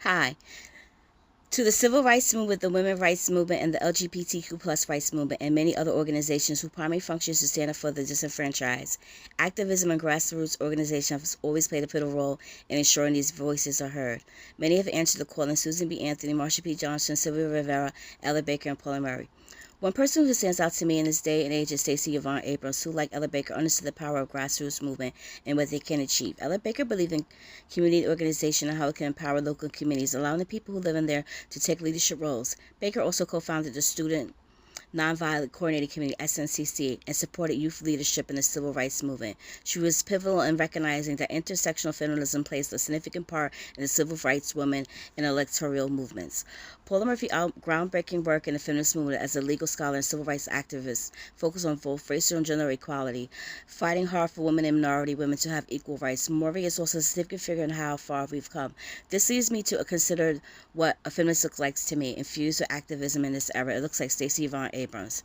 Hi. To the civil rights movement, the women's rights movement, and the LGBTQ plus rights movement, and many other organizations whose primary function is to stand up for the disenfranchised, activism and grassroots organizations have always played a pivotal role in ensuring these voices are heard. Many have answered the call, including Susan B. Anthony, Marsha P. Johnson, Sylvia Rivera, Ella Baker, and Paula Murray. One person who stands out to me in this day and age is Stacey Yvonne Abrams, who, like Ella Baker, understood the power of grassroots movement and what they can achieve. Ella Baker believed in community organization and how it can empower local communities, allowing the people who live in there to take leadership roles. Baker also co-founded the Student Nonviolent Coordinating Committee, SNCC, and supported youth leadership in the civil rights movement. She was pivotal in recognizing that intersectional feminism plays a significant part in the civil rights women and electoral movements. Paula Murphy's groundbreaking work in the feminist movement as a legal scholar and civil rights activist focused on both racial and gender equality, fighting hard for women and minority women to have equal rights. Murphy is also a significant figure in how far we've come. This leads me to consider what a feminist looks like to me, infused with activism in this era. It looks like Stacey Yvonne Abrams.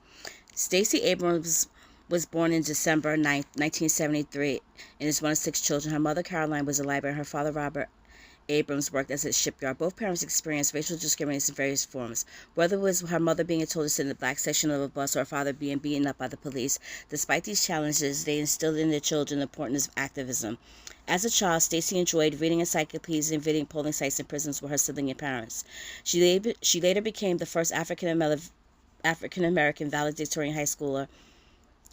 Stacey Abrams was born on December 9, 1973, and is one of 6 children. Her mother, Caroline, was a librarian. Her father, Robert Abrams, worked as a shipyard. Both parents experienced racial discrimination in various forms, whether it was her mother being told to sit in the black section of a bus or her father being beaten up by the police. Despite these challenges, they instilled in their children the importance of activism. As a child, Stacey enjoyed reading encyclopedias and visiting polling sites and prisons with her sibling and parents. She later became the first African-American valedictorian high school in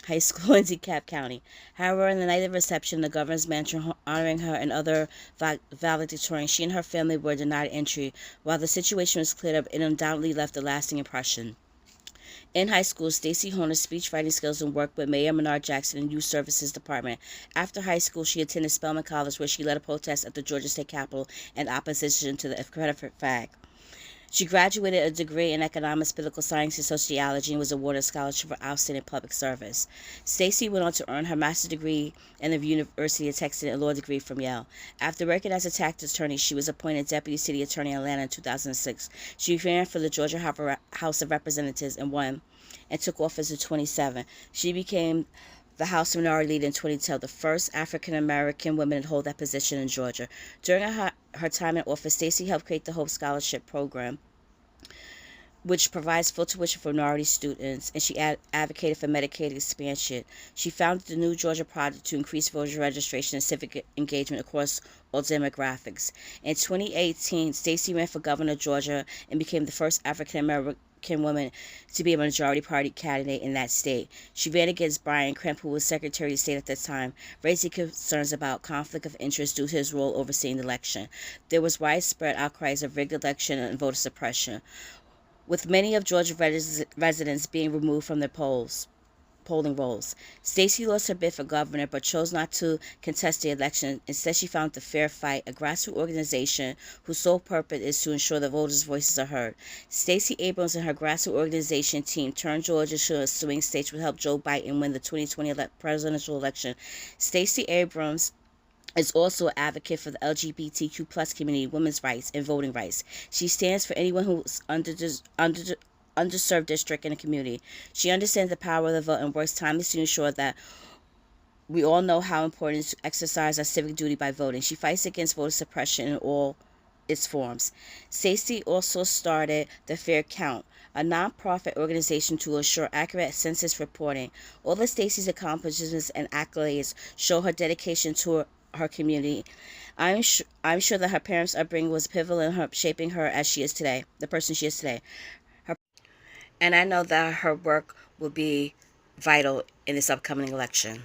DeKalb County. However, on the night of reception, the governor's mansion honoring her and other valedictorians, she and her family were denied entry. While the situation was cleared up, it undoubtedly left a lasting impression. In high school, Stacey honed her speech writing skills and worked with Mayor Menard Jackson in Youth Services Department. After high school, she attended Spelman College, where she led a protest at the Georgia State Capitol in opposition to the Confederate flag. She graduated a degree in economics, political science, and sociology, and was awarded a scholarship for outstanding public service. Stacey went on to earn her master's degree in the University of Texas and a law degree from Yale. After working as a tax attorney, she was appointed deputy city attorney in Atlanta in 2006. She ran for the Georgia House of Representatives and won, and took office in 2007. She became the House Minority Leader in 2010, the first African-American woman to hold that position in Georgia. During her time in office, Stacey helped create the Hope Scholarship Program, which provides full tuition for minority students, and she advocated for Medicaid expansion. She founded the New Georgia Project to increase voter registration and civic engagement across all demographics. In 2018, Stacey ran for governor of Georgia and became the first African-American woman to be a majority party candidate in that state. She ran against Brian Kemp, who was Secretary of State at the time, raising concerns about conflict of interest due to his role overseeing the election. There was widespread outcries of rigged election and voter suppression, with many of Georgia residents being removed from their polling rolls. Stacey lost her bid for governor, but chose not to contest the election. Instead, she founded the Fair Fight, a grassroots organization whose sole purpose is to ensure the voters' voices are heard. Stacey Abrams and her grassroots organization team turned Georgia to a swing state to help Joe Biden win the 2020 presidential election. Stacey Abrams is also an advocate for the LGBTQ plus community, women's rights, and voting rights. She stands for anyone who's underserved district in the community. She understands the power of the vote and works tirelessly to ensure that we all know how important it is to exercise our civic duty by voting. She fights against voter suppression in all its forms. Stacey also started the Fair Count, a nonprofit organization to ensure accurate census reporting. All of Stacey's accomplishments and accolades show her dedication to her community. I'm sure that her parents' upbringing was pivotal in her shaping her as she is today, the person she is today. And I know that her work will be vital in this upcoming election.